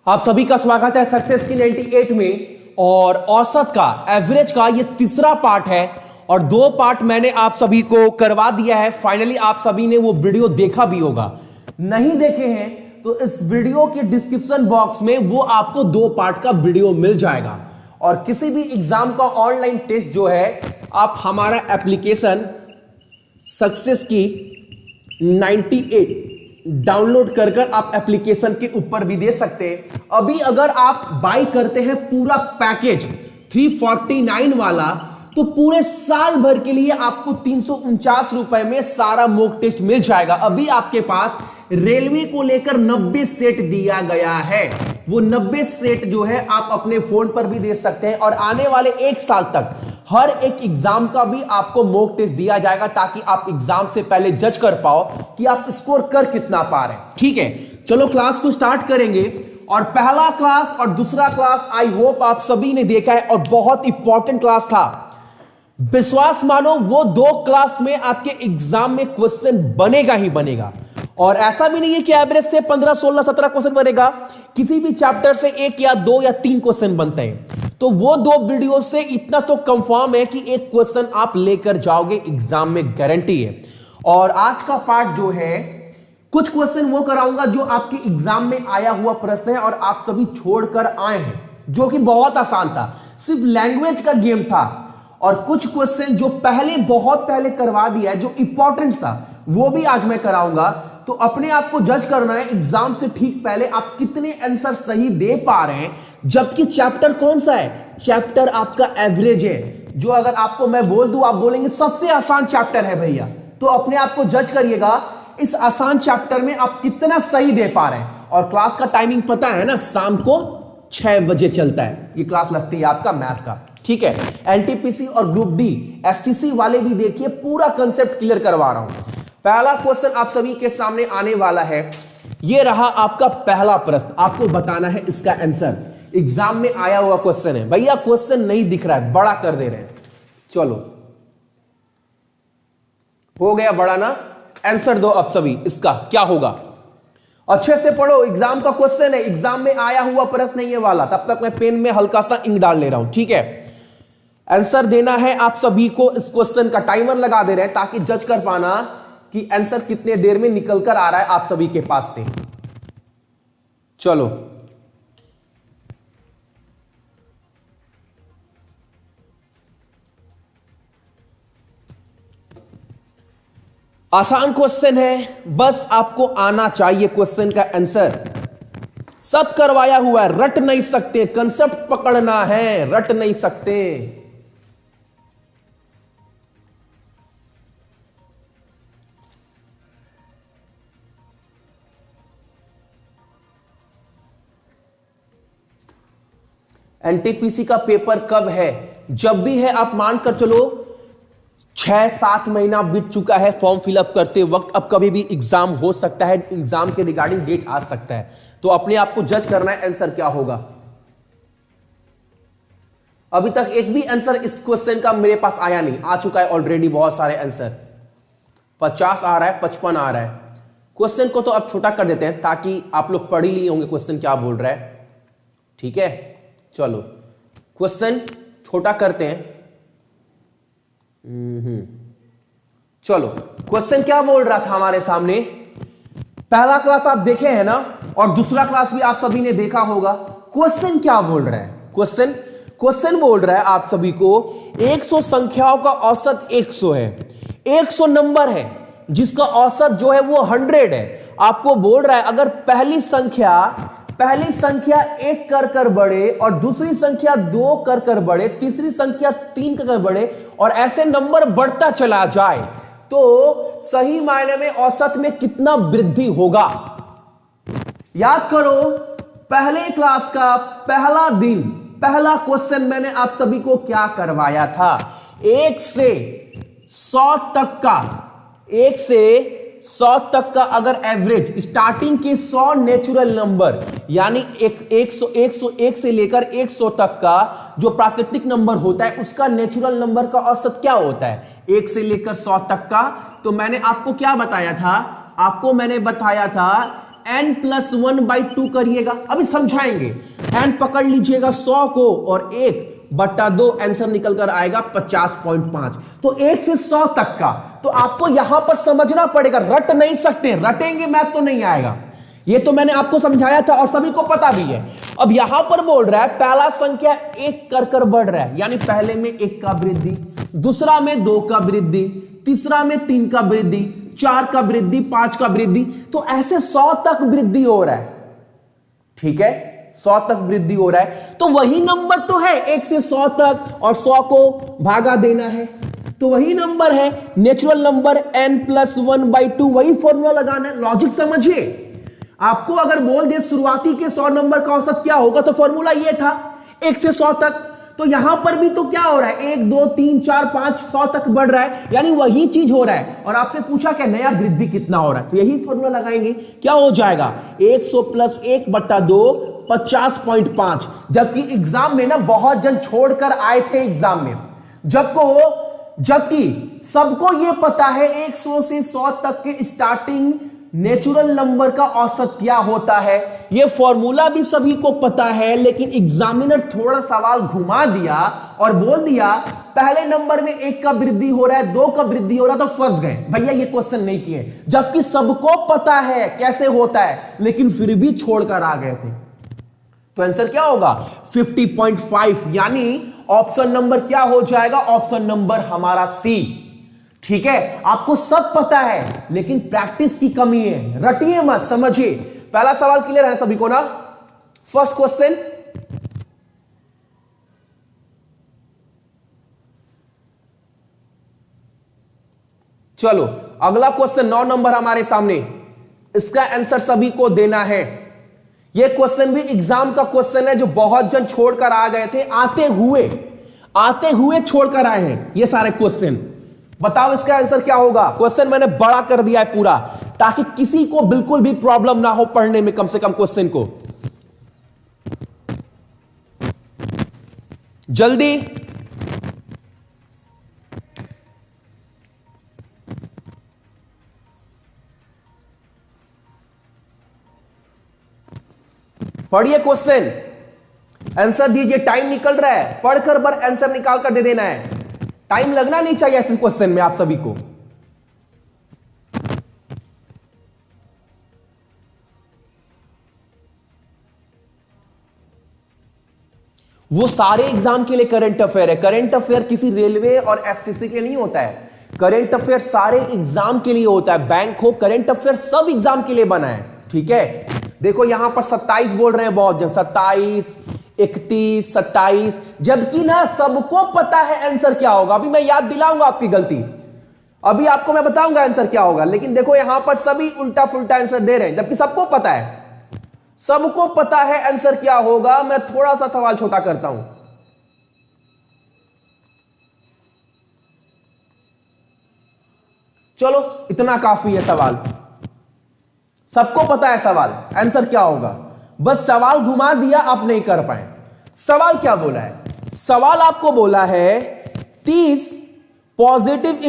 आप सभी का स्वागत है सक्सेस की 98 में। और औसत का एवरेज का ये तीसरा पार्ट है और 2 पार्ट मैंने आप सभी को करवा दिया है। फाइनली आप सभी ने वो वीडियो देखा भी होगा, नहीं देखे हैं तो इस वीडियो के डिस्क्रिप्शन बॉक्स में वो आपको 2 पार्ट का वीडियो मिल जाएगा। और किसी भी एग्जाम का ऑनलाइन टेस्ट जो है आप हमारा एप्लीकेशन सक्सेस की 98 डाउनलोड कर आप एप्लीकेशन के ऊपर भी दे सकते हैं। अभी अगर आप बाय करते हैं पूरा पैकेज 349 वाला तो पूरे साल भर के लिए आपको 349 रुपए में सारा मॉक टेस्ट मिल जाएगा। अभी आपके पास रेलवे को लेकर 90 सेट दिया गया है, वो 90 सेट जो है आप अपने फोन पर भी दे सकते हैं। और आने वाले 1 साल तक हर एक एग्जाम का भी आपको मॉक टेस्ट दिया जाएगा ताकि आप एग्जाम से पहले जज कर पाओ कि आप स्कोर कर कितना पा रहे हैं। ठीक है, चलो क्लास को स्टार्ट करेंगे। और पहला क्लास और दूसरा क्लास आई होप आप सभी ने देखा है और बहुत इंपॉर्टेंट क्लास था। विश्वास मानो वो 2 क्लास में आपके एग्जाम में क्वेश्चन बनेगा ही बनेगा। और ऐसा भी नहीं है कि एवरेज से 15, 16, 17 क्वेश्चन बनेगा, किसी भी चैप्टर से 1 या 2 या 3 क्वेश्चन बनते हैं। तो वो 2 वीडियो से इतना तो कंफर्म है कि 1 क्वेश्चन आप लेकर जाओगे एग्जाम में, गारंटी है। और आज का पार्ट जो है कुछ क्वेश्चन वो कराऊंगा जो आपके एग्जाम में आया हुआ प्रश्न है और आप सभी छोड़कर आए हैं, जो कि बहुत आसान था, सिर्फ लैंग्वेज का गेम था। और कुछ क्वेश्चन जो बहुत पहले करवा दिया है, जो इंपॉर्टेंट था, वो भी आज मैं कराऊंगा। तो अपने आप को जज करना है एग्जाम से ठीक पहले आप कितने आंसर सही दे पा रहे हैं। जबकि चैप्टर कौन सा है? चैप्टर आपका एवरेज है, जो अगर आपको मैं बोल दूं आप बोलेंगे सबसे आसान चैप्टर है भैया। तो अपने आप को जज करिएगा इस आसान चैप्टर में आप कितना सही दे पा रहे हैं। और क्लास का टाइमिंग पता है ना, शाम को 6 बजे चलता है ये क्लास लगती है आपका मैथ का। ठीक है, एनटीपीसी और ग्रुप डी एसटीसी वाले भी देखिए, पूरा कंसेप्ट क्लियर करवा रहा हूं। पहला क्वेश्चन आप सभी के सामने आने वाला है, यह रहा आपका पहला प्रश्न, आपको बताना है इसका आंसर। एग्जाम में आया हुआ क्वेश्चन है भैया, क्वेश्चन नहीं दिख रहा है, बड़ा कर दे रहे हैं। चलो हो गया बड़ा ना, आंसर दो अब सभी, इसका क्या होगा। अच्छे से पढ़ो, एग्जाम का क्वेश्चन है, एग्जाम में आया हुआ प्रश्न नहीं है वाला। तब तक मैं पेन में हल्का सा इंक डाल ले रहा हूं। ठीक है, आंसर देना है आप सभी को। इस क्वेश्चन का टाइमर लगा दे रहे हैं ताकि जज कर पाना कि आंसर कितने देर में निकल कर आ रहा है आप सभी के पास से। चलो आसान क्वेश्चन है, बस आपको आना चाहिए क्वेश्चन का आंसर। सब करवाया हुआ है, रट नहीं सकते, कंसेप्ट पकड़ना है, रट नहीं सकते। एनटीपीसी का पेपर कब है? जब भी है, आप मानकर चलो 6-7 महीना बीत चुका है फॉर्म फिलअप करते वक्त। अब कभी भी एग्जाम हो सकता है, एग्जाम के रिगार्डिंग डेट आ सकता है, तो अपने आप को जज करना है आंसर क्या होगा। अभी तक एक भी आंसर इस क्वेश्चन का मेरे पास आया नहीं, आ चुका है ऑलरेडी बहुत सारे आंसर। 50 आ रहा है, 55 आ रहा है। क्वेश्चन को तो अब छोटा कर देते हैं ताकि आप लोग पढ़ ही लिए होंगे क्वेश्चन क्या बोल रहा है। ठीक है, चलो क्वेश्चन छोटा करते हैं। चलो क्वेश्चन क्या बोल रहा था हमारे सामने। पहला क्लास आप देखे हैं ना, और दूसरा क्लास भी आप सभी ने देखा होगा। क्वेश्चन क्या बोल रहा है? क्वेश्चन बोल रहा है आप सभी को 100 संख्याओं का औसत 100 है। 100 नंबर है जिसका औसत जो है वो 100 है। आपको बोल रहा है अगर पहली संख्या 1 कर बढ़े और दूसरी संख्या 2 कर बढ़े, तीसरी संख्या 3 कर बढ़े और ऐसे नंबर बढ़ता चला जाए तो सही मायने में औसत में कितना वृद्धि होगा। याद करो, पहले क्लास का पहला दिन, पहला क्वेश्चन मैंने आप सभी को क्या करवाया था? 1 से 100 तक का, 1 से 100 तक का अगर एवरेज, स्टार्टिंग के 100 नेचुरल नंबर, यानी 101 से लेकर 100 तक का जो प्राकृतिक नंबर होता है उसका नेचुरल नंबर का औसत क्या होता है? 1 से लेकर 100 तक का। तो मैंने आपको क्या बताया था? आपको मैंने बताया था n+1/2 करिएगा। अभी समझाएंगे। n पकड़ लीजिएगा 100 को और 1/2 आंसर निकल कर आएगा 50.5। तो 1 से 100 तक का तो आपको यहां पर समझना पड़ेगा, रट नहीं सकते, रटेंगे मैथ तो नहीं आएगा। ये तो मैंने आपको समझाया था और सभी को पता भी है। अब यहां पर बोल रहा है पहला संख्या 1 कर बढ़ रहा है, यानी पहले में 1 का वृद्धि, दूसरा में 2 का वृद्धि, तीसरा में 3 का वृद्धि, 4 का वृद्धि, 5 का वृद्धि, तो ऐसे 100 तक वृद्धि हो रहा है। ठीक है, 100 तक वृद्धि हो रहा है। तो वही नंबर तो है 1 से 100 तक और 100 को भागा देना है, तो वही नंबर है नेचुरल नंबर n+1/2। वही फॉर्मूला लगाना है। लॉजिक समझिए। आपको अगर बोल दे शुरुआती के 100 नंबर का औसत क्या होगा, तो फॉर्मूला ये था 1 से 100 तक। तो यहां पर भी तो क्या हो रहा है 1 2 3 4 5 100 तक बढ़ रहा है, यानी वही चीज हो रहा है। और आपसे पूछा क्या नया वृद्धि कितना हो रहा है, तो यही फॉर्मूला लगाएंगे। क्या हो जाएगा 100 + 1/2 50.5। जबकि एग्जाम में ना बहुत जन छोड़कर आए थे एग्जाम में, जबकि सबको यह पता है 100 से 100 तक के स्टार्टिंग नेचुरल नंबर का औसत क्या होता है। यह फॉर्मूला भी सभी को पता है, लेकिन एग्जामिनर थोड़ा सवाल घुमा दिया और बोल दिया पहले नंबर में 1 का वृद्धि हो रहा है, 2 का वृद्धि हो रहा है, तो फंस गए भैया, ये क्वेश्चन नहीं किए। जबकि सबको पता है कैसे होता है, लेकिन फिर भी छोड़कर आ गए थे। तो आंसर क्या होगा 50.5, यानी ऑप्शन नंबर क्या हो जाएगा, ऑप्शन नंबर हमारा सी। ठीक है, आपको सब पता है लेकिन प्रैक्टिस की कमी है। रटिए मत, समझिए। पहला सवाल क्लियर है सभी को ना। फर्स्ट क्वेश्चन, चलो अगला क्वेश्चन 9 नंबर हमारे सामने। इसका आंसर सभी को देना है। यह क्वेश्चन भी एग्जाम का क्वेश्चन है जो बहुत जन छोड़कर आ गए थे, आते हुए छोड़कर आए हैं ये सारे क्वेश्चन। बताओ इसका आंसर क्या होगा। क्वेश्चन मैंने बड़ा कर दिया है पूरा, ताकि किसी को बिल्कुल भी प्रॉब्लम ना हो पढ़ने में, कम से कम क्वेश्चन को। जल्दी पढ़िए क्वेश्चन, आंसर दीजिए। टाइम निकल रहा है, पढ़कर बर आंसर निकाल कर दे देना है। टाइम लगना नहीं चाहिए ऐसे क्वेश्चन में आप सभी को। वो सारे एग्जाम के लिए करंट अफेयर है। करंट अफेयर किसी रेलवे और एसएससी के लिए नहीं होता है। करंट अफेयर सारे एग्जाम के लिए होता है। बैंक हो, करंट अफेयर सब एग्जाम के लिए बना है। ठीक है, देखो यहां पर 27 बोल रहे हैं बहुत जन, 27 31 27, जबकि ना सबको पता है आंसर क्या होगा। अभी मैं याद दिलाऊंगा आपकी गलती, अभी आपको मैं बताऊंगा आंसर क्या होगा। लेकिन देखो यहां पर सभी उल्टा फुल्टा आंसर दे रहे हैं, जबकि सबको पता है आंसर क्या होगा। मैं थोड़ा सा सवाल छोटा करता हूं। चलो इतना काफी है सवाल, सबको पता है सवाल आंसर क्या होगा। बस सवाल घुमा दिया, आप नहीं कर पाए। सवाल क्या बोला है, सवाल आपको बोला है 30 पॉजिटिव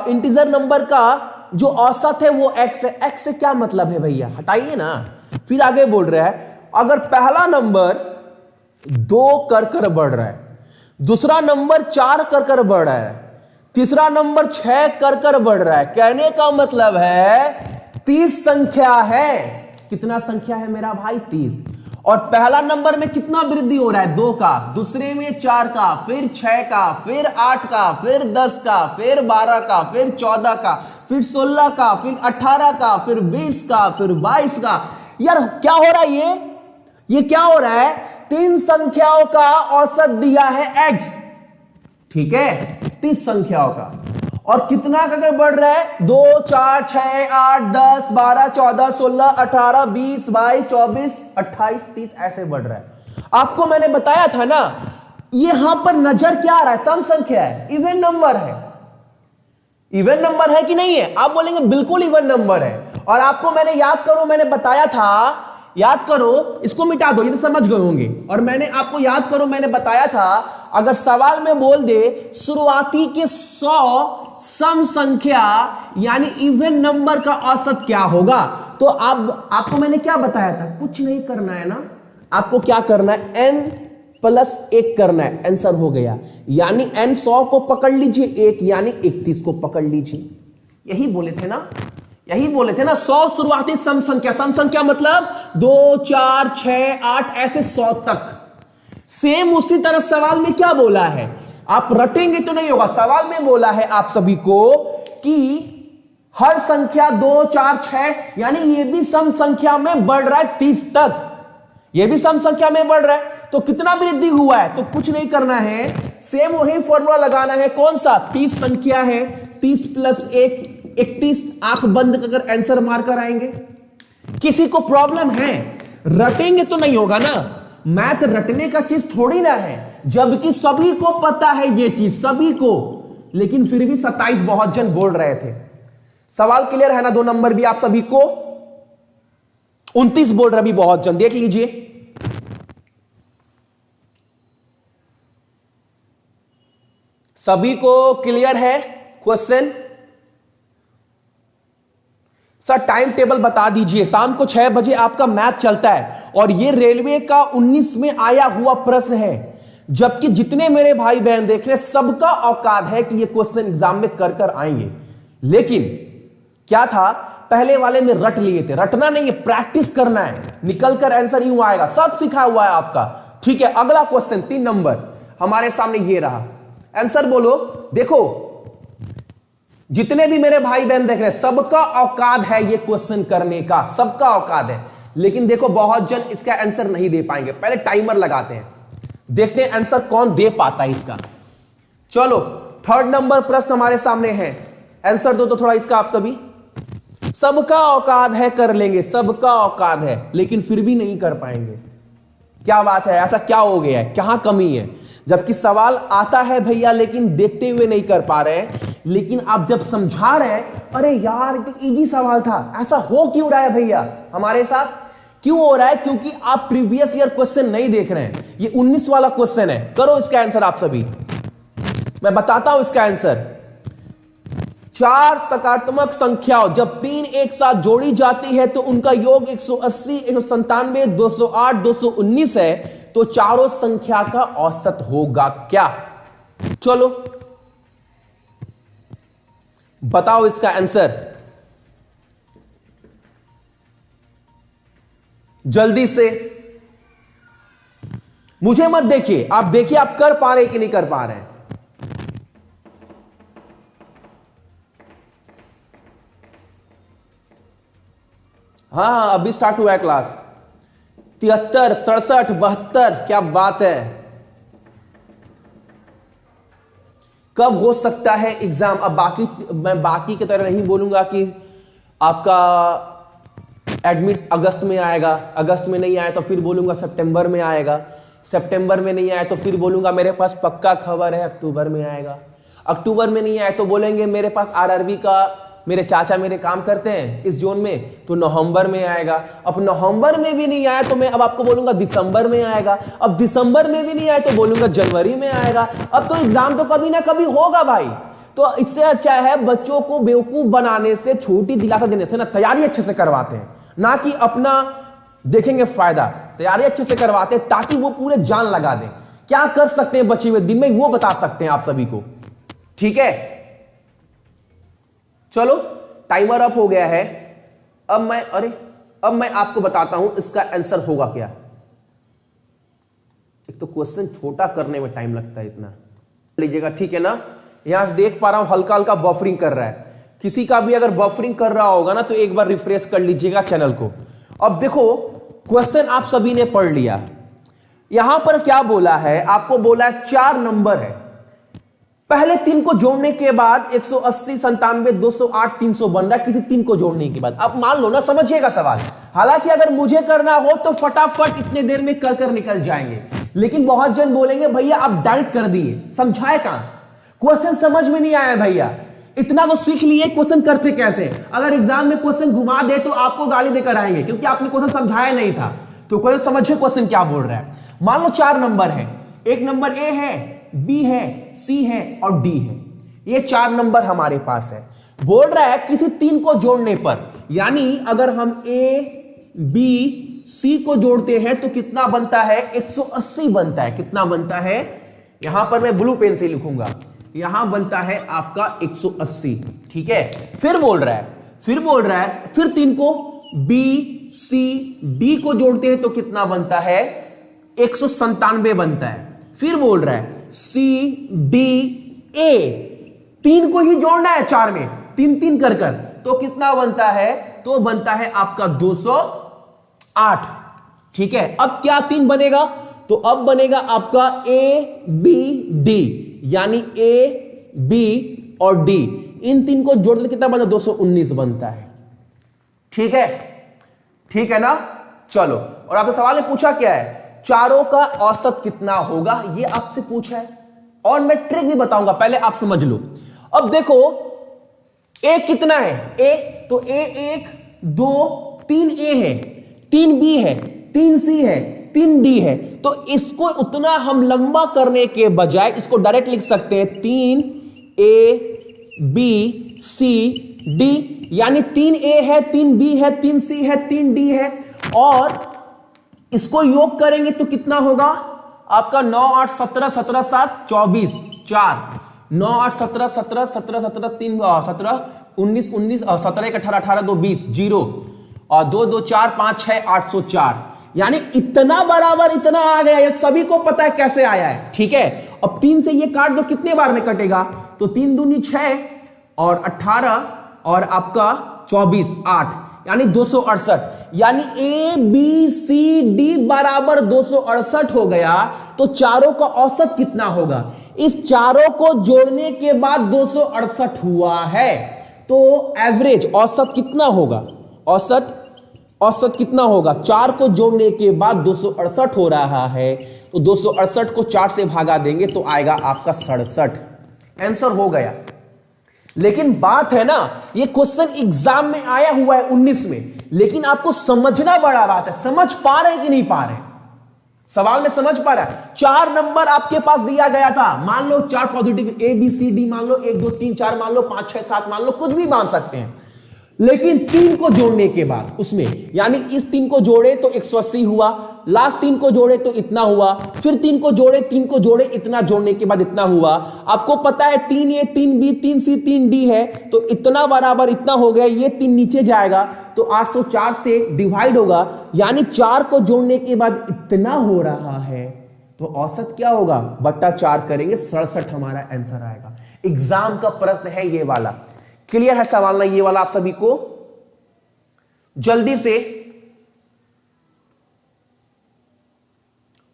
इंटीजर नंबर का जो औसत है वो x है। x से क्या मतलब है भैया, हटाइए ना। फिर आगे बोल रहा है अगर पहला नंबर 2 कर बढ़ रहा है, दूसरा नंबर 4 कर बढ़ रहा है, तीसरा नंबर 6 कर बढ़ रहा है, कहने का मतलब है 30 संख्या है। कितना संख्या है मेरा भाई 30। और पहला नंबर में कितना वृद्धि हो रहा है 2 का, दूसरे में 4 का, फिर 6 का, फिर 8 का, फिर 10 का, फिर 12 का, फिर 14 का, फिर 16 का, फिर 18 का, फिर 20 का, फिर 22 का। यार क्या हो रहा है ये क्या हो रहा है, 3 संख्याओं का औसत दिया है x। ठीक है, 30 संख्याओं का, और कितना अगर बढ़ रहा है 2 4 6 8 10 12 14 16 18 20 22 24 28 30 ऐसे बढ़ रहा है। आपको मैंने बताया था ना, यहां पर नजर क्या आ रहा है, सम संख्या है, इवन नंबर है। इवन नंबर है कि नहीं है, आप बोलेंगे बिल्कुल इवन नंबर है। और आपको मैंने याद करो, मैंने बताया था, याद करो, इसको मिटा दो, ये तो समझ गए होंगे। और मैंने आपको याद करो, मैंने बताया था अगर सवाल में बोल दे शुरुआती के 100 सम संख्या यानी इवन नंबर का औसत क्या होगा, तो अब आपको मैंने क्या बताया था, कुछ नहीं करना है ना, आपको क्या करना है, n+1 करना है, आंसर हो गया। यानी n 100 को पकड़ लीजिए, 1 यानी 31 को पकड़ लीजिए। यही बोले थे ना, यही बोले थे ना, 100 शुरुआती सम संख्या, सम संख्या मतलब 2 4 6 8 ऐसे 100 तक। सेम उसी तरह सवाल में क्या बोला है, आप रटेंगे तो नहीं होगा, सवाल में बोला है आप सभी को कि हर संख्या 2 4 6 यानी ये भी सम संख्या में बढ़ रहा है 30 तक, ये भी सम संख्या में बढ़ रहा है, तो कितना वृद्धि हुआ है, तो कुछ नहीं करना है, सेम वही फॉर्मूला लगाना है, कौन सा, 30 संख्या है, 30 + 1 31, आंख बंद कर आंसर मार कर आएंगे। किसी को प्रॉब्लम है, रटेंगे तो नहीं होगा ना, मैथ रटने का चीज थोड़ी ना है, जबकि सभी को पता है ये चीज, सभी को, लेकिन फिर भी 27 बहुत जन बोल रहे थे। सवाल क्लियर है ना, 2 नंबर भी आप सभी को, 29 बोल रहे भी बहुत जन, देख लीजिए। सभी को क्लियर है क्वेश्चन? सर टाइम टेबल बता दीजिए। शाम को 6 बजे आपका मैथ चलता है और ये रेलवे का 19 में आया हुआ प्रश्न है, जबकि जितने मेरे भाई बहन देख रहे हैं सबका औकात है कि ये क्वेश्चन एग्जाम में कर कर आएंगे। लेकिन क्या था, पहले वाले में रट लिए थे, रटना नहीं है, प्रैक्टिस करना है, निकल कर आंसर यूं आएगा, सब सिखा हुआ है आपका। ठीक है, अगला क्वेश्चन 3 नंबर हमारे सामने ये रहा, आंसर बोलो। देखो जितने भी मेरे भाई बहन देख रहे हैं सबका औकात है ये क्वेश्चन करने का, सबका औकात है, लेकिन देखो बहुत जन इसका आंसर नहीं दे पाएंगे। पहले टाइमर लगाते हैं, देखते हैं आंसर कौन दे पाता है इसका। चलो 3rd नंबर प्रश्न हमारे सामने है, आंसर दो तो थोड़ा इसका आप सभी। सबका औकात है, कर लेंगे, सबका औकात है, लेकिन फिर भी नहीं कर पाएंगे। क्या बात है, ऐसा क्या हो गया है, कहां कमी है? जबकि सवाल आता है भैया, लेकिन देखते हुए नहीं कर पा रहे हैं, लेकिन आप जब समझा रहे हैं, अरे यार तो इजी सवाल था, ऐसा हो क्यों रहा है भैया हमारे साथ, क्यों हो रहा है? क्योंकि आप प्रीवियस ईयर क्वेश्चन नहीं देख रहे हैं। ये 19 वाला क्वेश्चन है, करो इसका आंसर आप सभी, मैं बताता हूं इसका आंसर। 4 सकारात्मक संख्याओं जब 3 एक साथ जोड़ी जाती है तो उनका योग 180, 197, 208, 219 है, तो चारों संख्या का औसत होगा क्या? चलो बताओ इसका आंसर जल्दी से, मुझे मत देखिए, आप देखिए आप कर पा रहे कि नहीं कर पा रहे हैं। हाँ अभी स्टार्ट हुआ है क्लास। 73, 67, 72, क्या बात है। कब हो सकता है एग्जाम? अब मैं बाकी की तरह नहीं बोलूंगा कि आपका एडमिट अगस्त में आएगा, अगस्त में नहीं आया तो फिर बोलूंगा सितंबर में आएगा, सितंबर में नहीं आया तो फिर बोलूंगा मेरे पास पक्का खबर है अक्टूबर में आएगा, अक्टूबर में नहीं आया तो बोलेंगे मेरे पास आरआरबी का मेरे चाचा मेरे काम करते हैं इस जोन में, तो नवंबर में आएगा। अब नवंबर में भी नहीं आया तो मैं अब आपको बोलूंगा दिसंबर में आएगा, अब दिसंबर में भी नहीं आया तो बोलूंगा जनवरी में आएगा। अब तो एग्जाम तो कभी ना कभी होगा भाई, तो इससे अच्छा है बच्चों को बेवकूफ बनाने से, छोटी दिलासा देने से ना तैयारी अच्छे से करवाते हैं, ना कि अपना देखेंगे फायदा। तैयारी अच्छे से करवाते हैं ताकि वो पूरे जान लगा दें, क्या कर सकते हैं बचे हुए दिन में वो बता सकते हैं आप सभी को। ठीक है चलो टाइमर अप हो गया है। अब मैं आपको बताता हूं इसका आंसर होगा क्या। एक तो क्वेश्चन छोटा करने में टाइम लगता है इतना, लीजिएगा ठीक है ना। यहां से देख पा रहा हूं हल्का हल्का बफरिंग कर रहा है, किसी का भी अगर बफरिंग कर रहा होगा ना तो एक बार रिफ्रेश कर लीजिएगा चैनल को। अब देखो क्वेश्चन आप सभी ने पढ़ लिया, यहां पर क्या बोला है, आपको बोला है 4 नंबर है, पहले 3 को जोड़ने के बाद 180, 97, 208, 300 बन रहा है किसी 3 को जोड़ने के बाद। अब मान लो ना, समझिएगा सवाल, हालांकि अगर मुझे करना हो तो फटाफट इतने देर में कर निकल जाएंगे, लेकिन बहुत जन बोलेंगे भैया आप डायरेक्ट कर दिए, समझाए कहां, क्वेश्चन समझ में नहीं आया भैया, इतना तो सीख लिए क्वेश्चन करते कैसे। अगर एग्जाम में क्वेश्चन घुमा दे तो आपको गाली देकर आएंगे क्योंकि आपने क्वेश्चन समझाया नहीं था। तो क्वेश्चन समझिए क्वेश्चन क्या बोल रहा है। मान लो 4 नंबर है, एक नंबर ए है, बी है, सी है और डी है। ये 4 नंबर हमारे पास है। बोल रहा है किसी 3 को जोड़ने पर, यानी अगर हम ए बी सी को जोड़ते हैं तो कितना बनता है, 180 बनता है। कितना बनता है, यहां पर मैं ब्लू पेन से लिखूंगा, यहां बनता है आपका 180। ठीक है, फिर बोल रहा है फिर 3 को बी सी डी को जोड़ते हैं तो कितना बनता है, 197 बनता है। फिर बोल रहा है सी डी ए, 3 को ही जोड़ना है 4 में, 3 कर तो कितना बनता है, तो बनता है आपका 208। ठीक है, अब क्या 3 बनेगा, तो अब बनेगा आपका ए बी डी, यानी ए बी और डी, इन 3 को जोड़ देते कितना बनता है, 219 बनता है। ठीक है ना। चलो, और आपसे सवाल ने पूछा क्या है, चारों का औसत कितना होगा, ये आपसे पूछा है, और मैं ट्रिक भी बताऊंगा, पहले आप समझ लो। अब देखो ए कितना है, ए तो ए 1 2 3 ए है, 3 बी है, 3 सी है, 3 डी है। तो इसको उतना हम लंबा करने के बजाय इसको डायरेक्ट लिख सकते हैं 3 ए बी सी डी, यानी 3 ए है, 3 बी है, 3 सी है, 3 डी है, और इसको योग करेंगे तो कितना होगा आपका 9 8 17 17 7 24 4, 9 8 17 17 17 17 3 17 19 19 17 1 18 18 2 20 0 और 2 2 4 5 6 804, यानी इतना बराबर इतना आ गया। ये सभी को पता है कैसे आया है। ठीक है, अब 3 से ये काट दो, कितने बार में कटेगा, तो 3 दूनी 6 और 18 और आपका 24 8, यानी 268, यानी ए बी सी डी बराबर 268 हो गया। तो चारों का औसत कितना होगा, इस चारों को जोड़ने के बाद 268 हुआ है, तो एवरेज औसत कितना होगा, औसत कितना होगा, 4 को जोड़ने के बाद 268 हो रहा है, तो 268 को 4 से भागा देंगे तो आएगा आपका 67। आंसर हो गया। लेकिन बात है ना, ये क्वेश्चन एग्जाम में आया हुआ है 19 में, लेकिन आपको समझना बड़ा बात है, समझ पा रहे कि नहीं पा रहे, सवाल में समझ पा रहा है। 4 नंबर आपके पास दिया गया था, मान लो 4 positive, A B C D मान लो, 1 2 3 4 मान लो, 5 6 7 मान लो, कुछ भी मान सकते हैं। लेकिन 3 को जोड़ने के बाद उसमें, यानी इस 3 को जोड़े तो 180 हुआ, लास्ट 3 को जोड़े तो इतना हुआ, फिर 3 को जोड़े इतना जोड़ने के बाद इतना हुआ। आपको पता है 3 ए 3 बी 3 सी 3 डी है, तो इतना बराबर इतना हो गया, ये 3 नीचे जाएगा तो 804 से डिवाइड होगा, यानी 4 को जोड़ने के बाद इतना हो रहा है, तो औसत क्या होगा, बट्टा 4 करेंगे, 67 हमारा आंसर आएगा। एग्जाम का प्रश्न है ये वाला। क्लियर है सवाल ना ये वाला आप सभी को? जल्दी से,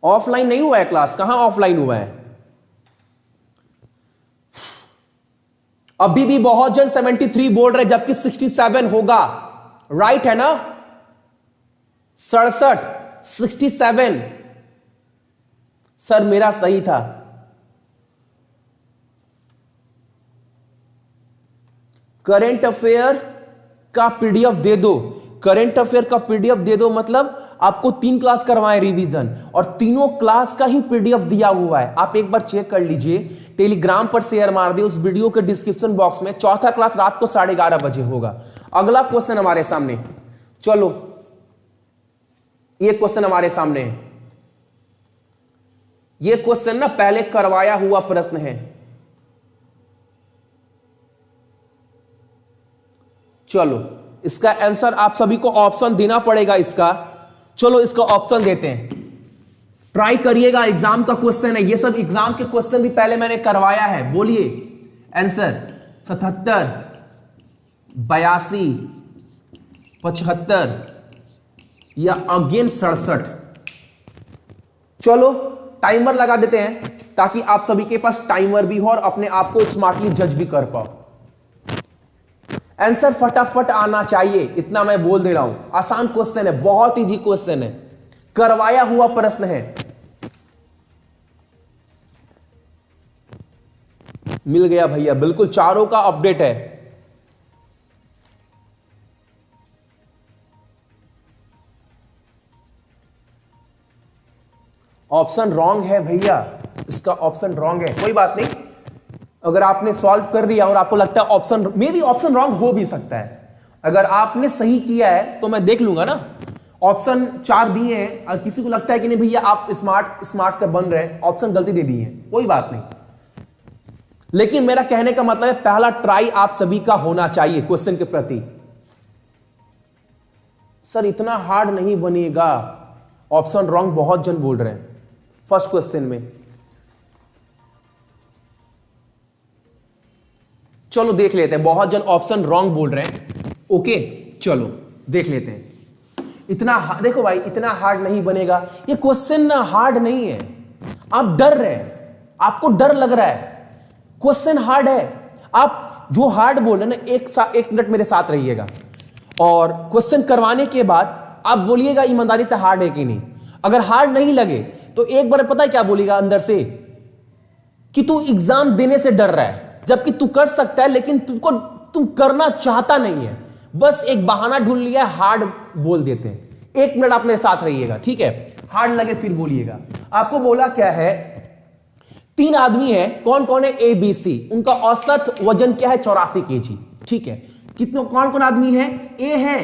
ऑफलाइन नहीं हुआ है क्लास, कहां ऑफलाइन हुआ है? अभी भी बहुत जन 73 बोल रहे, जबकि 67 होगा, राइट है ना? 67 67 सर मेरा सही था। करंट अफेयर का पीडीएफ दे दो, करंट अफेयर का पीडीएफ दे दो, मतलब आपको 3 क्लास करवाएं रिवीजन, और तीनों क्लास का ही पीडीएफ दिया हुआ है। आप एक बार चेक कर लीजिए, टेलीग्राम पर शेयर मार दे, उस वीडियो के डिस्क्रिप्शन बॉक्स में। चौथा क्लास रात को 11:30 बजे होगा। अगला क्वेश्चन हमारे सामने, चलो ये क्वेश्चन हमारे सामने है। ये क्वेश्चन ना पहले करवाया हुआ प्रश्न है। चलो इसका आंसर आप सभी को ऑप्शन देना पड़ेगा इसका। चलो इसका ऑप्शन देते हैं, ट्राई करिएगा, एग्जाम का क्वेश्चन है ये सब। एग्जाम के क्वेश्चन भी पहले मैंने करवाया है। बोलिए आंसर 77, 82, 75 या अगेन 67। चलो टाइमर लगा देते हैं ताकि आप सभी के पास टाइमर भी हो और अपने आप को स्मार्टली जज भी कर पाओ। आंसर फटाफट आना चाहिए, इतना मैं बोल दे रहा हूं। आसान क्वेश्चन है, बहुत इजी क्वेश्चन है, करवाया हुआ प्रश्न है। मिल गया भैया, बिल्कुल चारों का अपडेट है। ऑप्शन रॉन्ग है भैया, इसका ऑप्शन रॉन्ग है, कोई बात नहीं। अगर आपने सॉल्व कर लिया और आपको लगता है ऑप्शन मे भी ऑप्शन रॉन्ग हो भी सकता है, अगर आपने सही किया है तो मैं देख लूंगा ना। ऑप्शन 4 दिए हैं और किसी को लगता है कि नहीं भैया आप स्मार्ट कर बन रहे हैं, ऑप्शन गलती दे दिए हैं, कोई बात नहीं। लेकिन मेरा कहने का मतलब है पहला ट्राई आप सभी का होना चाहिए क्वेश्चन के प्रति। सर इतना हार्ड नहीं बनेगा, ऑप्शन रॉन्ग बहुत जन बोल रहे हैं फर्स्ट क्वेश्चन में। चलो देख लेते हैं, बहुत जन ऑप्शन रॉन्ग बोल रहे हैं। ओके चलो देख लेते हैं। इतना देखो भाई, इतना हार्ड नहीं बनेगा, ये क्वेश्चन ना हार्ड नहीं है। आप डर रहे हैं, आपको डर लग रहा है, क्वेश्चन हार्ड है। आप जो हार्ड बोल रहे हैं ना, एक मिनट मेरे साथ रहिएगा और क्वेश्चन करवाने के बाद आप बोलिएगा ईमानदारी से हार्ड है कि नहीं। अगर हार्ड नहीं लगे तो एक बार पता है क्या बोलेगा अंदर से, कि तू एग्जाम देने से डर रहा है, जबकि तू कर सकता है लेकिन तुम करना चाहता नहीं है, बस एक बहाना ढूंढ लिया, हार्ड बोल देते हैं। एक मिनट आप मेरे साथ रहिएगा, ठीक है? हार्ड लगे फिर बोलिएगा। आपको बोला क्या है, 3 आदमी है, कौन कौन है? ए बी सी, उनका औसत वजन क्या है? 84 केजी, ठीक है? कितने कौन कौन आदमी है? ए है,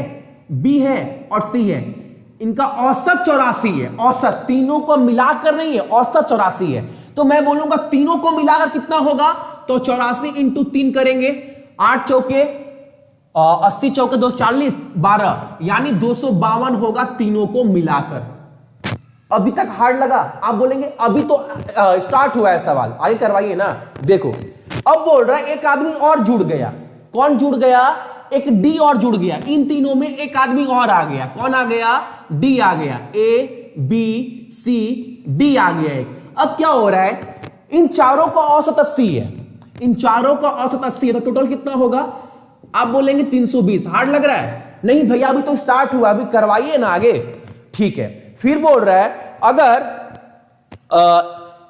बी है और सी है। इनका औसत 84 है, औसत तीनों को मिलाकर नहीं है, औसत 84 है। तो मैं बोलूंगा तीनों को मिलाकर कितना होगा, तो 84 इंटू 3 करेंगे, 8 चौके 80 चौके 240 12, यानी 252 होगा तीनों को मिलाकर। अभी तक हार्ड लगा? आप बोलेंगे अभी तो स्टार्ट हुआ है सवाल, आगे करवाइए ना। देखो अब बोल रहा है एक आदमी और जुड़ गया। कौन जुड़ गया? एक डी और जुड़ गया। इन तीनों में एक आदमी और आ गया। कौन आ गया? डी आ गया। ए बी सी डी आ गया एक। अब क्या हो रहा है, इन चारों का औसत 80 है, इन चारों का औसत 80 है, तो टोटल कितना होगा? आप बोलेंगे 320। हार्ड लग रहा है? नहीं भैया अभी तो स्टार्ट हुआ, अभी करवाइए ना आगे, ठीक है? फिर बोल रहा है अगर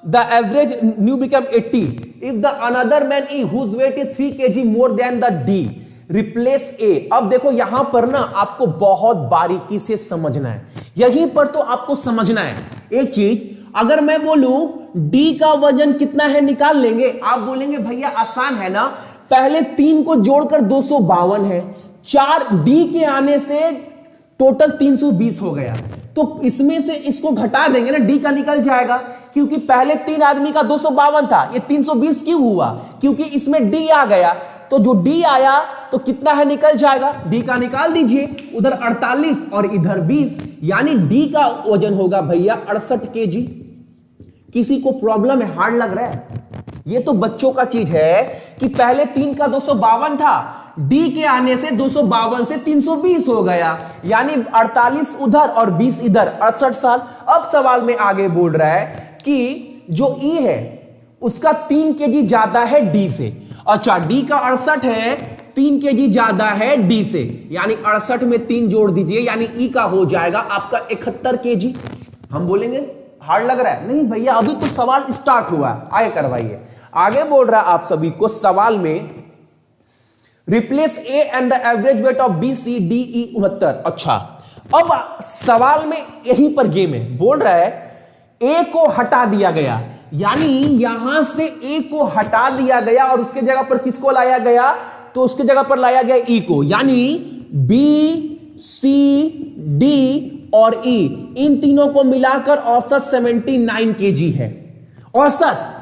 the average new become 80 if the another man E whose weight is 3 kg more than the D replace A. अब देखो यहां पर ना आपको बहुत बारीकी से समझना है, यहीं पर तो आपको समझना है एक चीज। अगर मैं बोलूं डी का वजन कितना है निकाल लेंगे, आप बोलेंगे भैया आसान है ना, पहले 3 को जोड़कर 252 है, 4 डी के आने से टोटल 320 हो गया, तो इसमें से इसको घटा देंगे ना, डी का निकल जाएगा, क्योंकि पहले 3 आदमी का 252 था, ये 320 क्यों हुआ? क्योंकि इसमें डी आ गया, तो जो डी आया तो कितना है निकल जाएगा, डी का निकाल दीजिए, उधर 48 और इधर 20, यानी डी का वजन होगा भैया 68 केजी। किसी को प्रॉब्लम है? हार्ड लग रहा है? ये तो बच्चों का चीज है कि पहले 3 का 252 था, डी के आने से 252 से 320 हो गया, यानी 48 उधर और 20 इधर, 68 साल। अब सवाल में आगे बोल रहा है कि जो ई है उसका 3 केजी ज्यादा है डी से। अच्छा, डी का 68 है, 3 केजी ज्यादा है डी से, यानी 68 में 3 जोड़ दीजिए, यानी ई का हो जाएगा आपका 71 केजी। हम बोलेंगे हार्ड लग रहा है? नहीं भैया अभी तो सवाल स्टार्ट हुआ है, आगे करवाइए। आगे बोल रहा है आप सभी को सवाल में replace A and the average weight of B C D E 69। अच्छा, अब सवाल में यहीं पर गेम है। बोल रहा है ए को हटा दिया गया, यानी यहां से ए को हटा दिया गया और उसके जगह पर किसको लाया गया? तो उसके जगह पर लाया गया ई को, यानी बी सी डी और ई, इन तीनों को मिलाकर औसत 79 केजी है औसत।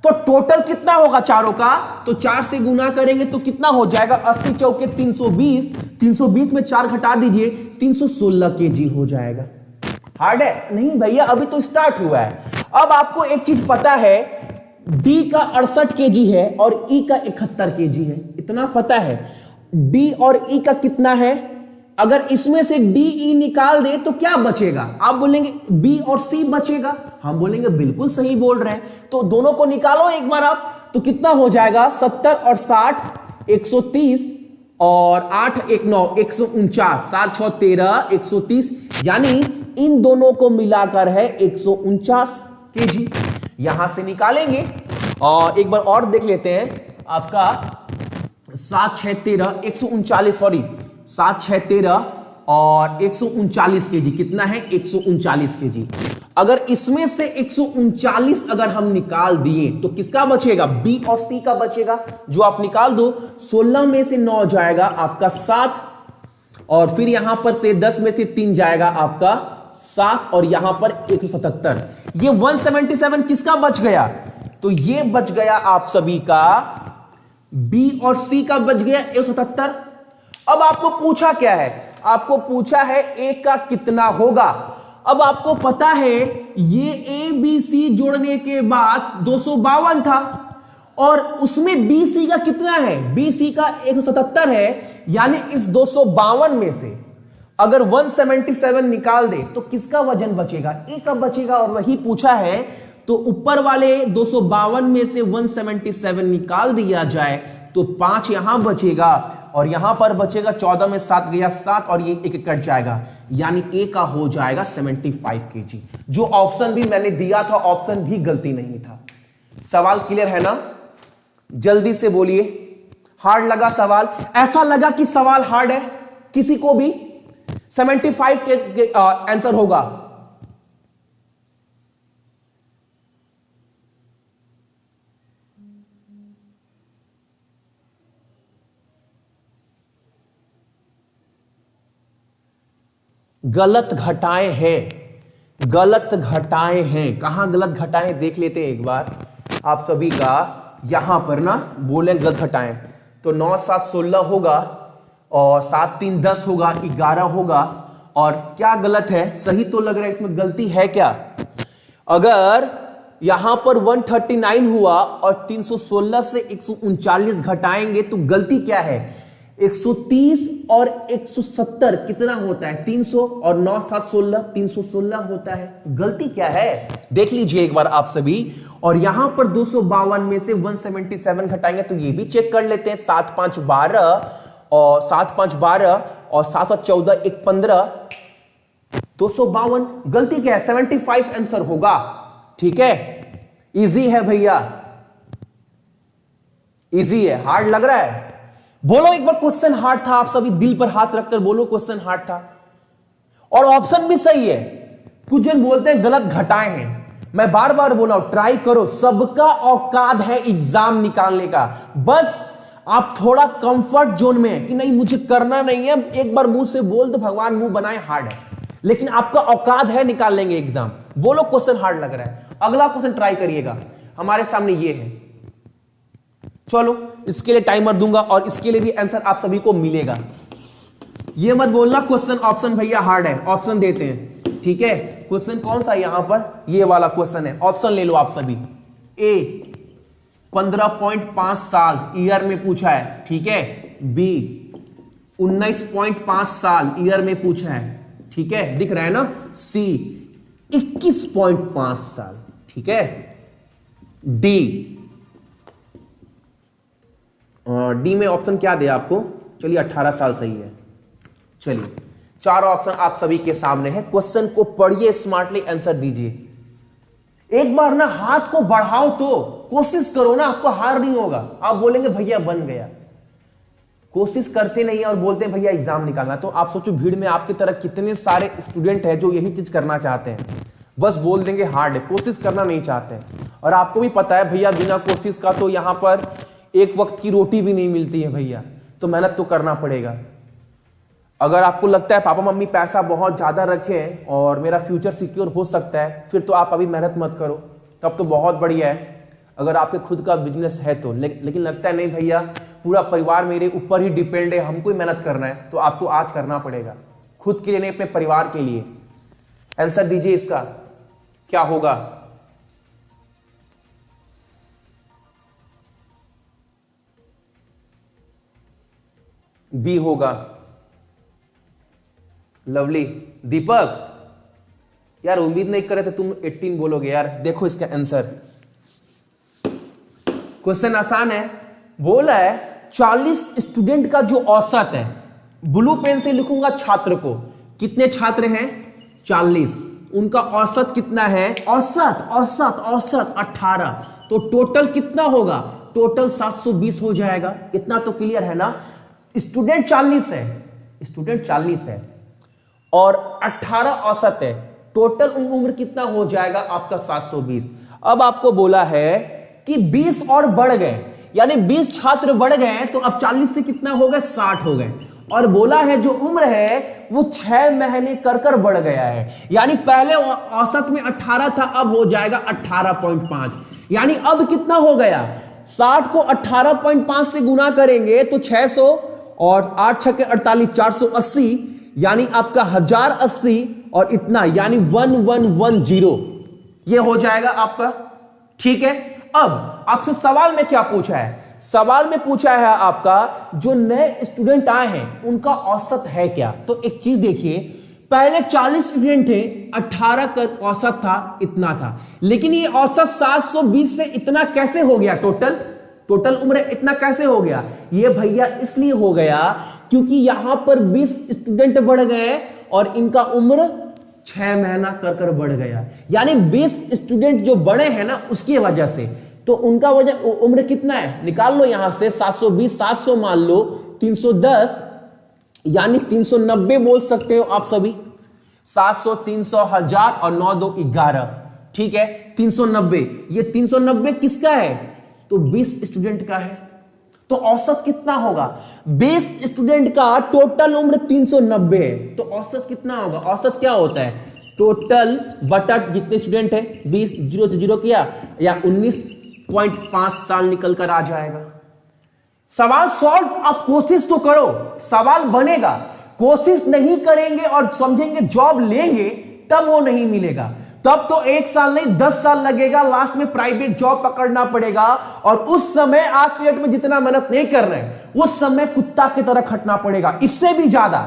तो टोटल कितना होगा चारों का? तो 4 से गुना करेंगे तो कितना हो जाएगा? 80 चौके 320, 320 में 4 घटा दीजिए, 316 केजी हो जाएगा। हार्ड है? नहीं भैया अभी तो स्टार्ट हुआ है। अब आपको एक चीज पता है, डी का 68 केजी है और ई का 71 केजी है, इतना पता है। डी और ई का कितना है? अगर इसमें से डी ई निकाल दे तो क्या बचेगा? आप बोलेंगे बी और सी बचेगा। हम बोलेंगे बिल्कुल सही बोल रहे हैं, तो दोनों को निकालो एक बार आप, तो कितना हो जाएगा? 70 और 60 130 और 8 1 9 149, 7 6 13 130, यानी इन दोनों को मिलाकर है 149 केजी। यहां से निकालेंगे और एक बार और देख लेते हैं। आपका 7 6 13 139, सॉरी 7 6 13 और 139 केजी, कितना है? 139 केजी। अगर इसमें से 139 अगर हम निकाल दिए तो किसका बचेगा? बी और सी का बचेगा, जो आप निकाल दो। 16 में से 9 जाएगा आपका 7, और फिर यहां पर से 10 में से 3 जाएगा आपका 7, और यहां पर 177। ये 177 किसका बच गया? तो ये बच गया आप सभी का बी और सी का बच गया 177। अब आपको पूछा क्या है? आपको पूछा है ए का कितना होगा। अब आपको पता है ये ए बी सी जोड़ने के बाद 252 था, और उसमें बी सी का कितना है? बी सी का 177 है, यानी इस 252 में से अगर 177 निकाल दे तो किसका वजन बचेगा? ए का बचेगा, और वही पूछा है। तो ऊपर वाले 252 में से 177 निकाल दिया जाए तो 5 यहां बचेगा, और यहां पर बचेगा 14 में 7 गया 7, और ये एक कट जाएगा, यानी ए का हो जाएगा 75 केजी। जो ऑप्शन भी मैंने दिया था, ऑप्शन भी गलती नहीं था। सवाल क्लियर है ना? जल्दी से बोलिए। हार्ड लगा सवाल? ऐसा लगा कि सवाल हार्ड है किसी को भी? 75 के आंसर होगा। गलत घटाए हैं, गलत घटाए हैं। कहां गलत घटाए देख लेते हैं एक बार आप सभी का। यहां पर ना बोले गलत घटाए, तो 9 7 16 होगा, और 7 3 10 होगा, 11 होगा। और क्या गलत है? सही तो लग रहा है, इसमें गलती है क्या? अगर यहां पर 139 हुआ और 316 से 139 घटाएंगे तो गलती क्या है? 130 और 170 कितना होता है? 300, और 9 7 16 316 होता है। गलती क्या है देख लीजिए एक बार आप सभी। और यहां पर 252 में से 177 घटाएंगे तो ये भी चेक कर लेते हैं। 7 5 12, और 7 5 12, और 7 7 14, 1 15, 252। गलती क्या है? 75 आंसर होगा। ठीक है, इजी है भैया, इजी है। हार्ड लग रहा है? बोलो एक बार क्वेश्चन हार्ड था। आप सभी दिल पर हाथ रखकर बोलो क्वेश्चन हार्ड था। और ऑप्शन भी सही है। कुछ जन बोलते हैं गलत घटाए हैं। मैं बार बार बोला ट्राई करो, सबका औकात है एग्जाम निकालने का। बस आप थोड़ा कंफर्ट जोन में है कि नहीं मुझे करना नहीं है, एक बार मुंह से बोल दो, भगवान मुंह बनाए हार्ड है, लेकिन आपका औकात है निकाल लेंगे एग्जाम। बोलो क्वेश्चन हार्ड लग रहा है, अगला क्वेश्चन ट्राई करिएगा। हमारे सामने ये है, चलो इसके लिए टाइमर दूंगा और इसके लिए भी आंसर आप सभी को मिलेगा। ये मत बोलना क्वेश्चन ऑप्शन भैया हार्ड है, ऑप्शन देते हैं। ठीक है, क्वेश्चन कौन सा है यहां पर? ये वाला क्वेश्चन है, ऑप्शन ले लो आप सभी। ए 15.5 साल ईयर में पूछा है, ठीक है। बी 19.5 साल ईयर में पूछा है, ठीक है, दिख रहा है ना। सी 21.5 साल, ठीक है। डी में ऑप्शन क्या दिया आपको? चलिए 18 साल सही है। चलिए चारों ऑप्शन आप सभी के सामने है। क्वेश्चन को पढ़िए, स्मार्टली आंसर दीजिए। एक बार ना हाथ को बढ़ाओ तो कोशिश करो ना, आपको हार नहीं होगा। आप बोलेंगे भैया बन गया, कोशिश करते नहीं है और बोलते हैं भैया एग्जाम निकालना। तो आप सोचो भीड़ में आपकी तरह कितने सारे स्टूडेंट हैं जो यही चीज करना चाहते हैं, बस बोल देंगे हार्ड है, कोशिश करना नहीं चाहते। और आपको भी पता है भैया बिना कोशिश का तो यहां पर एक वक्त की रोटी भी नहीं मिलती है भैया, तो मेहनत तो करना पड़ेगा। अगर आपको लगता है पापा मम्मी पैसा बहुत ज्यादा रखें और मेरा फ्यूचर सिक्योर हो सकता है, फिर तो आप अभी मेहनत मत करो, तब तो बहुत बढ़िया है अगर आपके खुद का बिजनेस है तो। लेकिन लगता है नहीं भैया पूरा परिवार मेरे ऊपर ही डिपेंड है, हमको ही मेहनत करना है, तो आपको आज करना पड़ेगा, खुद के लिए नहीं अपने परिवार के लिए। आंसर दीजिए इसका क्या होगा? बी होगा। लवली। दीपक यार उम्मीद नहीं कर रहे थे तुम 18 बोलोगे यार। देखो इसका आंसर, क्वेश्चन आसान है। बोला है 40 स्टूडेंट का जो औसत है, ब्लू पेन से लिखूंगा छात्र को, कितने छात्र हैं? 40। उनका औसत कितना है? औसत औसत औसत 18, तो टोटल कितना होगा? टोटल 720 हो जाएगा। इतना तो क्लियर है ना। स्टूडेंट 40 है, स्टूडेंट 40 है और 18 औसत है, टोटल उम्र कितना हो जाएगा आपका 720। अब आपको बोला है कि 20 और बढ़ गए, यानी 20 छात्र बढ़ गए, तो अब 40 से कितना हो गए, 60 हो गए। और बोला है जो उम्र है वो 6 महीने कर बढ़ गया है, यानी पहले औसत में 18 था, अब हो जाएगा 18.5। यानी अब कितना हो गया, 60 को 18.5 से गुना करेंगे तो 600 और 8 छक्के 48, 480, यानी आपका 1080 और इतना, यानी 1110 ये हो जाएगा आपका। ठीक है, अब आपसे सवाल में क्या पूछा है, सवाल में पूछा है आपका जो नए स्टूडेंट आए हैं उनका औसत है क्या। तो एक चीज देखिए, पहले 40 स्टूडेंट थे, 18 का औसत था, इतना था, लेकिन ये औसत 720 से इतना कैसे हो गया, टोटल उम्र इतना कैसे हो गया। ये भैया इसलिए हो गया क्योंकि यहां पर 20 स्टूडेंट बढ़ गए और इनका उम्र 6 महीना कर बढ़ गया, यानी 20 स्टूडेंट जो बड़े हैं ना उसकी वजह से। तो उनका वजह उम्र कितना है, निकाल लो यहां से, 720 700 मान लो, 310 यानी 390 बोल सकते हो आप सभी। 700 300 1000 और 9 2 11, ठीक है, 390। ये 390 किसका है, तो 20 स्टूडेंट का है। तो औसत कितना होगा, 20 स्टूडेंट का टोटल उम्र 390 है, तो औसत कितना होगा। औसत क्या होता है, टोटल बटा जितने स्टूडेंट है, 20 0 से 0 किया, या 19.5 साल निकल कर आ जाएगा। सवाल सॉल्व आप कोशिश तो करो, सवाल बनेगा। कोशिश नहीं करेंगे और समझेंगे जॉब लेंगे तब वो नहीं मिलेगा, तब तो 1 साल नहीं 10 साल लगेगा, लास्ट में प्राइवेट जॉब पकड़ना पड़ेगा। और उस समय आज के डेट में जितना मेहनत नहीं कर रहे हैं उस समय कुत्ता की तरह खटना पड़ेगा, इससे भी ज्यादा।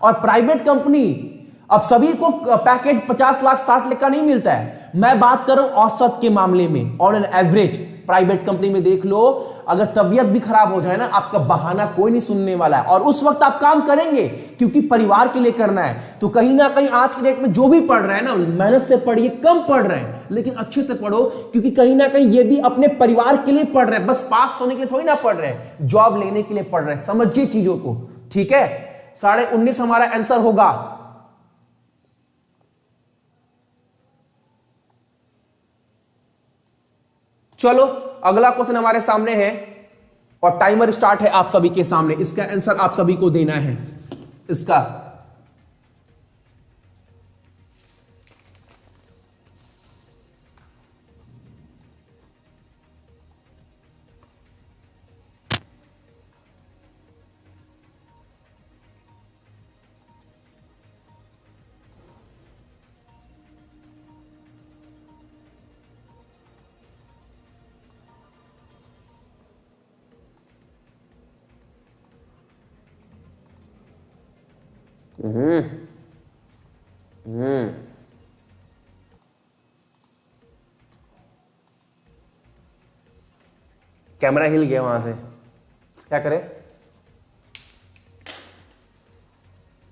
और प्राइवेट कंपनी अब सभी को पैकेज 50 लाख 60 लाख का नहीं मिलता है। मैं बात कर रहा हूं औसत के मामले में, on an average private company में देख लो, अगर तबीयत भी खराब हो जाए ना, आपका बहाना कोई नहीं सुनने वाला है। और उस वक्त आप काम करेंगे क्योंकि परिवार के लिए करना है। तो कहीं ना कहीं आज के डेट में जो भी पढ़ रहे हैं ना, मेहनत से पढ़िए, कम पढ़ रहे हैं लेकिन अच्छे से पढ़ो, क्योंकि कहीं ना कहीं ये भी अपने परिवार के लिए पढ़ रहे हैं, बस पास होने के लिए थोड़ी ना पढ़ रहे हैं, जॉब लेने के लिए पढ़ रहे हैं। समझिए चीजों को, ठीक है। 19.5 हमारा आंसर होगा। चलो अगला क्वेश्चन हमारे सामने है और टाइमर स्टार्ट है आप सभी के सामने। इसका आंसर आप सभी को देना है। इसका कैमरा हिल गया वहां से, क्या करें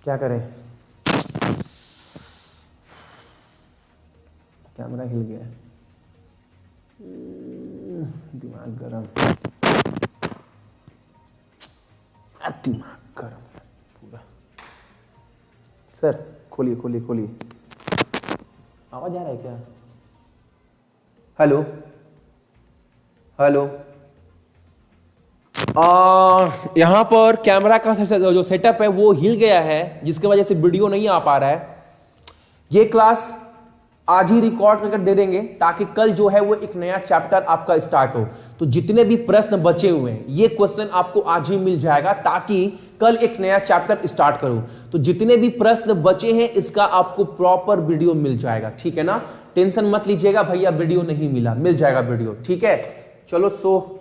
क्या करें, कैमरा हिल गया, दिमाग गरम, दिमाग गरम पूरा। सर खोलिए खोलिए खोलिए, आवाज आ रहा है क्या, हेलो हेलो। यहां पर कैमरा का जो सेटअप है वो हिल गया है, जिसकी वजह से वीडियो नहीं आ पा रहा है। ये क्लास आज ही रिकॉर्ड करके दे देंगे ताकि कल जो है वो एक नया चैप्टर आपका स्टार्ट हो। तो जितने भी प्रश्न बचे हुए हैं ये क्वेश्चन आपको आज ही मिल जाएगा ताकि कल एक नया चैप्टर स्टार्ट करो। तो जितने भी प्रश्न बचे हैं इसका आपको प्रॉपर वीडियो मिल जाएगा, ठीक है ना। टेंशन मत लीजिएगा भैया वीडियो नहीं मिला, मिल जाएगा वीडियो, ठीक है। चलो सो